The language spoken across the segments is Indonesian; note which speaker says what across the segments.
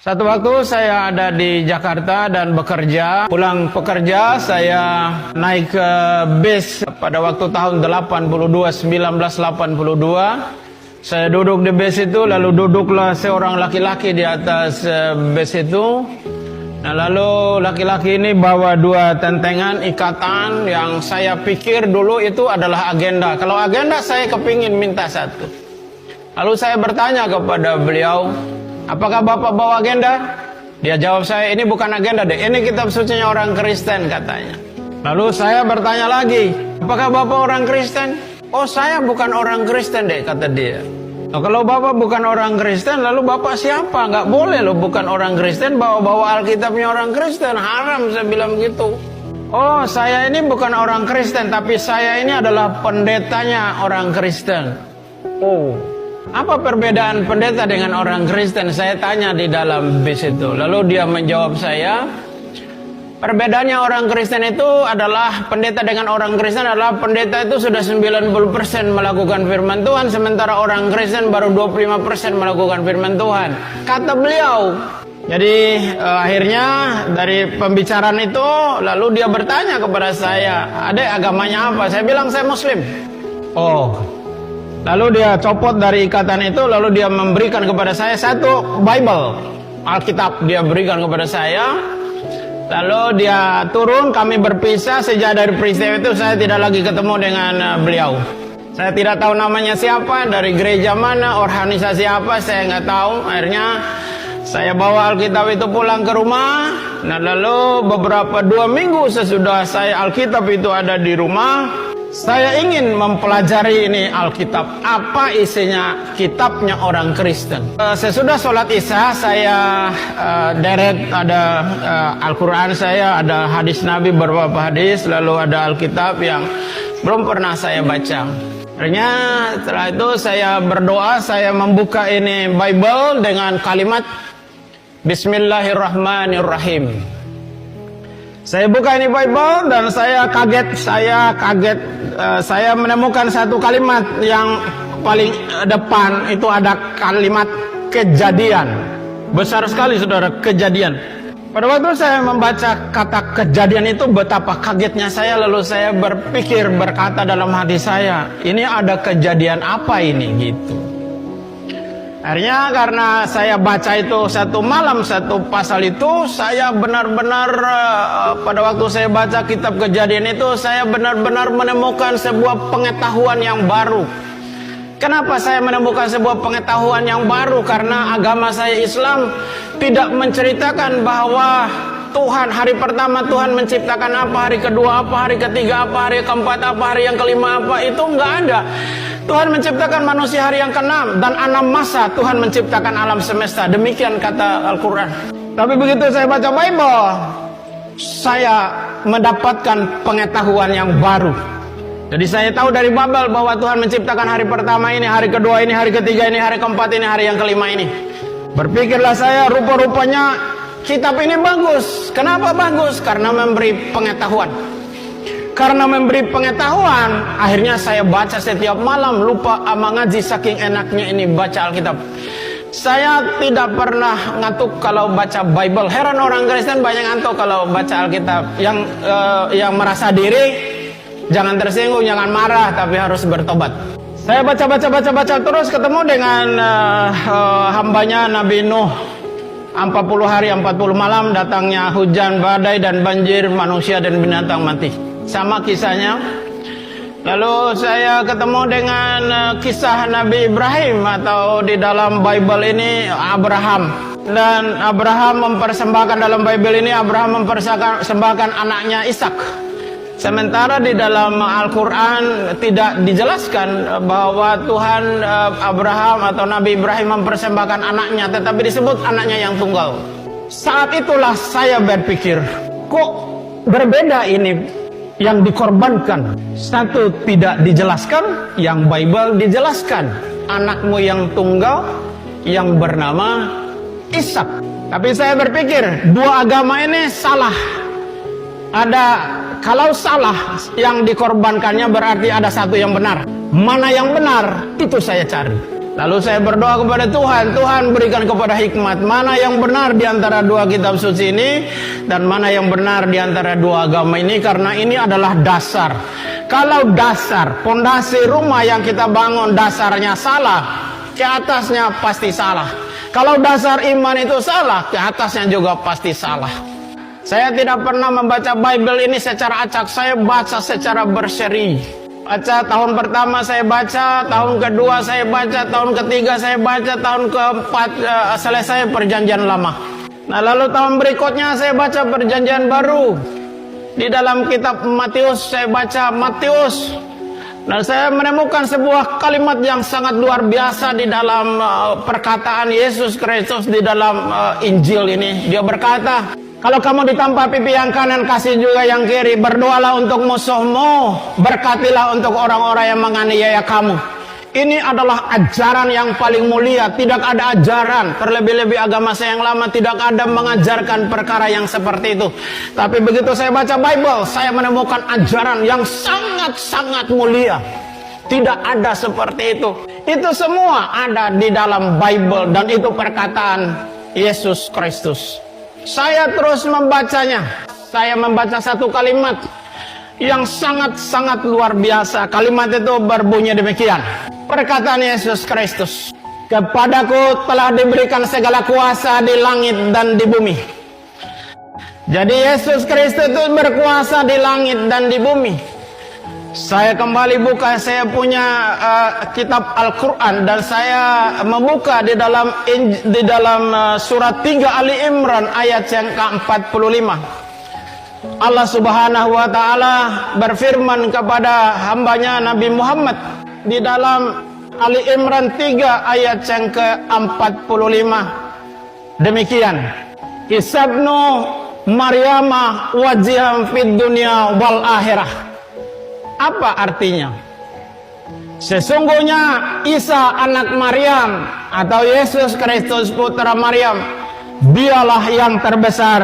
Speaker 1: Satu waktu saya ada di Jakarta dan bekerja. Pulang bekerja saya naik ke bis pada waktu tahun 1982. Saya duduk di bis itu, lalu duduklah seorang laki-laki di atas bis itu. Nah, lalu laki-laki ini bawa dua tentengan ikatan yang saya pikir dulu itu adalah agenda. Kalau agenda saya kepingin minta satu. Lalu saya bertanya kepada beliau, apakah Bapak bawa agenda? Dia jawab saya, ini bukan agenda deh, ini kitab sucinya orang Kristen katanya. Lalu saya bertanya lagi, apakah Bapak orang Kristen? Oh, saya bukan orang Kristen deh, kata dia. Nah, kalau Bapak bukan orang Kristen, lalu Bapak siapa? Nggak boleh loh, bukan orang Kristen, bawa-bawa Alkitabnya orang Kristen, haram, saya bilang gitu. Oh, saya ini bukan orang Kristen, tapi saya ini adalah pendetanya orang Kristen. Oh, apa perbedaan pendeta dengan orang Kristen? Saya tanya di dalam bis itu. Lalu dia menjawab saya, perbedaannya orang Kristen itu adalah, pendeta dengan orang Kristen adalah, pendeta itu sudah 90% melakukan firman Tuhan, sementara orang Kristen baru 25% melakukan firman Tuhan, kata beliau. Jadi akhirnya dari pembicaraan itu, lalu dia bertanya kepada saya, adek agamanya apa? Saya bilang saya Muslim. Oh, lalu dia copot dari ikatan itu, lalu dia memberikan kepada saya satu Bible, Alkitab dia berikan kepada saya. Lalu dia turun, kami berpisah. Sejak dari peristiwa itu saya tidak lagi ketemu dengan beliau. Saya tidak tahu namanya siapa, dari gereja mana, organisasi apa, saya nggak tahu. Akhirnya saya bawa Alkitab itu pulang ke rumah. Nah, lalu beberapa 2 minggu sesudah saya Alkitab itu ada di rumah, saya ingin mempelajari ini Alkitab, apa isinya kitabnya orang Kristen. Sesudah sholat isya saya deret ada Al-Quran saya, ada hadis Nabi beberapa hadis, lalu ada Alkitab yang belum pernah saya baca. Akhirnya setelah itu saya berdoa, saya membuka ini Bible dengan kalimat Bismillahirrahmanirrahim. Saya buka ini Bible dan saya kaget, saya menemukan satu kalimat yang paling depan, itu ada kalimat kejadian. Besar sekali saudara, kejadian. Pada waktu saya membaca kata kejadian itu, betapa kagetnya saya, lalu saya berpikir, berkata dalam hati saya, ini ada kejadian apa ini gitu. Akhirnya karena saya baca itu satu malam, satu pasal itu, saya benar-benar pada waktu saya baca kitab Kejadian itu, saya benar-benar menemukan sebuah pengetahuan yang baru. Kenapa saya menemukan sebuah pengetahuan yang baru? Karena agama saya Islam tidak menceritakan bahwa Tuhan, hari pertama Tuhan menciptakan apa, hari kedua apa, hari ketiga apa, hari keempat apa, hari yang kelima apa, itu enggak ada. Tuhan menciptakan manusia hari yang ke-6 dan 6 masa Tuhan menciptakan alam semesta. Demikian kata Al-Quran. Tapi begitu saya baca Bible, saya mendapatkan pengetahuan yang baru. Jadi saya tahu dari Bible bahwa Tuhan menciptakan hari pertama ini, hari kedua ini, hari ketiga ini, hari keempat ini, hari yang kelima ini. Berpikirlah saya, rupa-rupanya kitab ini bagus. Kenapa bagus? Karena memberi pengetahuan. Karena memberi pengetahuan, akhirnya saya baca setiap malam, lupa ama ngaji saking enaknya ini baca Alkitab. Saya tidak pernah ngantuk kalau baca Bible. Heran orang Kristen banyak ngantuk kalau baca Alkitab. Yang merasa diri, jangan tersinggung, jangan marah, tapi harus bertobat. Saya baca terus, ketemu dengan hambanya Nabi Nuh. 40 hari 40 malam datangnya hujan, badai dan banjir, manusia dan binatang mati. Sama kisahnya. Lalu saya ketemu dengan kisah Nabi Ibrahim, atau di dalam Bible ini Abraham. Dan Abraham mempersembahkan, dalam Bible ini Abraham mempersembahkan anaknya Ishak. Sementara di dalam Al-Quran tidak dijelaskan bahwa Tuhan Abraham atau Nabi Ibrahim mempersembahkan anaknya, tetapi disebut anaknya yang tunggal. Saat itulah saya berpikir, kok berbeda ini yang dikorbankan. Satu tidak dijelaskan, yang Bible dijelaskan. Anakmu yang tunggal yang bernama Ishak. Tapi saya berpikir, dua agama ini salah. Kalau salah yang dikorbankannya berarti ada satu yang benar. Mana yang benar? Itu saya cari. Lalu saya berdoa kepada Tuhan, Tuhan berikan kepada hikmat mana yang benar di antara dua kitab suci ini dan mana yang benar di antara dua agama ini, karena ini adalah dasar. Kalau dasar, pondasi rumah yang kita bangun dasarnya salah, ke atasnya pasti salah. Kalau dasar iman itu salah, ke atasnya juga pasti salah. Saya tidak pernah membaca Bible ini secara acak, saya baca secara berseri. Baca tahun pertama saya baca, tahun kedua saya baca, tahun ketiga saya baca, tahun keempat selesai perjanjian lama. Nah lalu tahun berikutnya saya baca perjanjian baru. Di dalam kitab Matius saya baca Matius. Dan saya menemukan sebuah kalimat yang sangat luar biasa di dalam perkataan Yesus Kristus di dalam Injil ini. Dia berkata, kalau kamu ditampa pipi yang kanan, kasih juga yang kiri. Berdoalah untuk musuhmu, berkatilah untuk orang-orang yang menganiaya kamu. Ini adalah ajaran yang paling mulia. Tidak ada ajaran, terlebih-lebih agama saya yang lama tidak ada mengajarkan perkara yang seperti itu. Tapi begitu saya baca Bible, saya menemukan ajaran yang sangat-sangat mulia. Tidak ada seperti itu. Itu semua ada di dalam Bible dan itu perkataan Yesus Kristus. Saya terus membacanya. Saya membaca satu kalimat yang sangat-sangat luar biasa. Kalimat itu berbunyi demikian. Perkataan Yesus Kristus, kepadaku telah diberikan segala kuasa di langit dan di bumi. Jadi Yesus Kristus itu berkuasa di langit dan di bumi. Saya kembali buka, saya punya kitab Al-Quran dan saya membuka di dalam surat 3 Ali Imran ayat yang ke-45. Allah Subhanahu wa Ta'ala berfirman kepada hambanya Nabi Muhammad di dalam Ali Imran 3 ayat yang ke-45. Demikian, Isabnu Maryama wajiham fid dunya wal akhirah. Apa artinya? Sesungguhnya Isa anak Maryam atau Yesus Kristus putra Maryam, dialah yang terbesar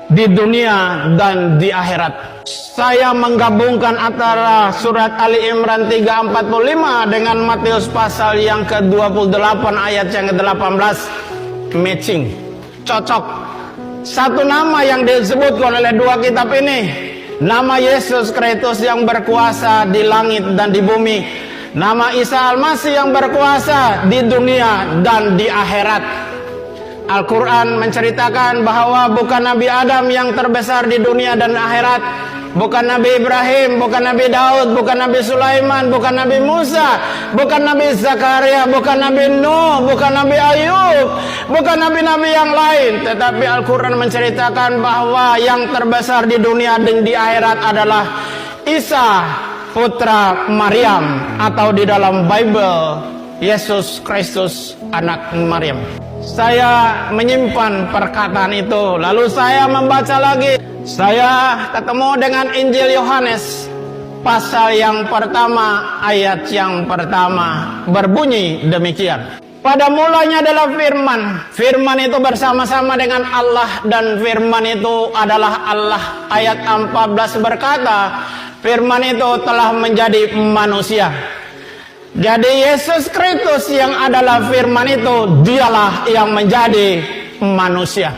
Speaker 1: di dunia dan di akhirat. Saya menggabungkan antara surat Ali Imran 3:45 dengan Matius pasal yang ke-28 ayat yang ke-18. Matching, cocok. Satu nama yang disebutkan oleh dua kitab ini, nama Yesus Kristus yang berkuasa di langit dan di bumi, nama Isa Al-Masih yang berkuasa di dunia dan di akhirat. Al-Quran menceritakan bahwa bukan Nabi Adam yang terbesar di dunia dan akhirat, bukan Nabi Ibrahim, bukan Nabi Daud, bukan Nabi Sulaiman, bukan Nabi Musa, bukan Nabi Zakaria, bukan Nabi Nuh, bukan Nabi Ayub, bukan nabi-nabi yang lain. Tetapi Al-Quran menceritakan bahwa yang terbesar di dunia dan di akhirat adalah Isa putra Maryam, atau di dalam Bible Yesus Kristus anak Maryam. Saya menyimpan perkataan itu, lalu saya membaca lagi. Saya ketemu dengan Injil Yohanes pasal yang pertama ayat yang pertama, berbunyi demikian. Pada mulanya adalah firman. Firman itu bersama-sama dengan Allah dan firman itu adalah Allah. Ayat 14 berkata, firman itu telah menjadi manusia. Jadi Yesus Kristus yang adalah firman itu, dialah yang menjadi manusia.